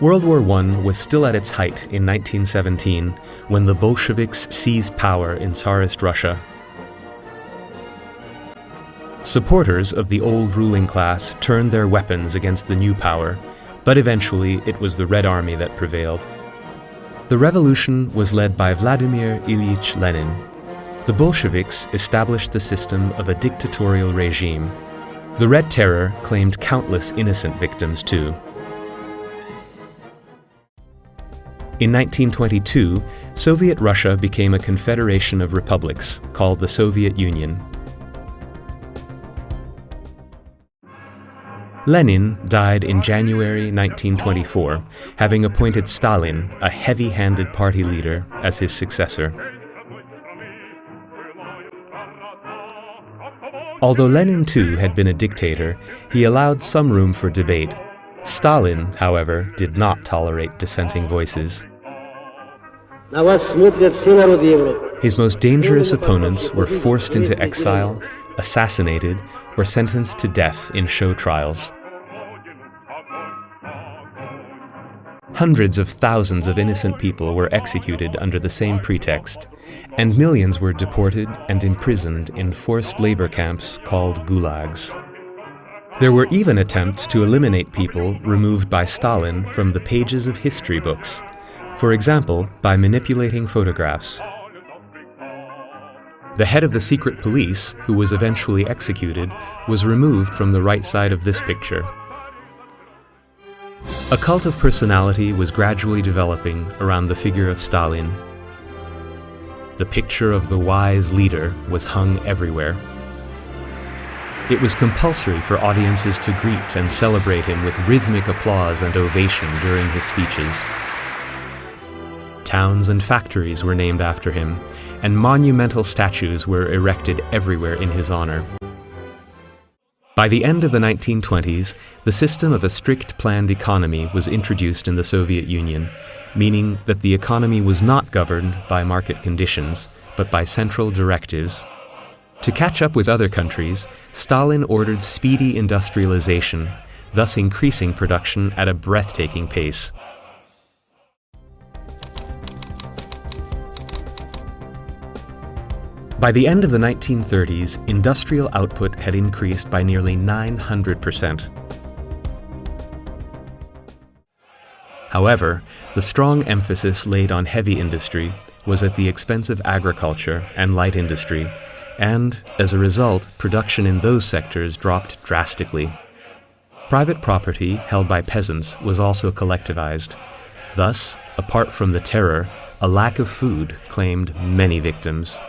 World War I was still at its height in 1917 when the Bolsheviks seized power in Tsarist Russia. Supporters of the old ruling class turned their weapons against the new power, but eventually it was the Red Army that prevailed. The revolution was led by Vladimir Ilyich Lenin. The Bolsheviks established the system of a dictatorial regime. The Red Terror claimed countless innocent victims too. In 1922, Soviet Russia became a confederation of republics called the Soviet Union. Lenin died in January 1924, having appointed Stalin, a heavy-handed party leader, as his successor. Although Lenin too had been a dictator, he allowed some room for debate. Stalin, however, did not tolerate dissenting voices. His most dangerous opponents were forced into exile, assassinated, or sentenced to death in show trials. Hundreds of thousands of innocent people were executed under the same pretext, and millions were deported and imprisoned in forced labor camps called gulags. There were even attempts to eliminate people removed by Stalin from the pages of history books, for example, by manipulating photographs. The head of the secret police, who was eventually executed, was removed from the right side of this picture. A cult of personality was gradually developing around the figure of Stalin. The picture of the wise leader was hung everywhere. It was compulsory for audiences to greet and celebrate him with rhythmic applause and ovation during his speeches. Towns and factories were named after him, and monumental statues were erected everywhere in his honor. By the end of the 1920s, the system of a strict planned economy was introduced in the Soviet Union, meaning that the economy was not governed by market conditions, but by central directives. To catch up with other countries, Stalin ordered speedy industrialization, thus increasing production at a breathtaking pace. By the end of the 1930s, industrial output had increased by nearly 900%. However, the strong emphasis laid on heavy industry was at the expense of agriculture and light industry, and, as a result, production in those sectors dropped drastically. Private property held by peasants was also collectivized. Thus, apart from the terror, a lack of food claimed many victims.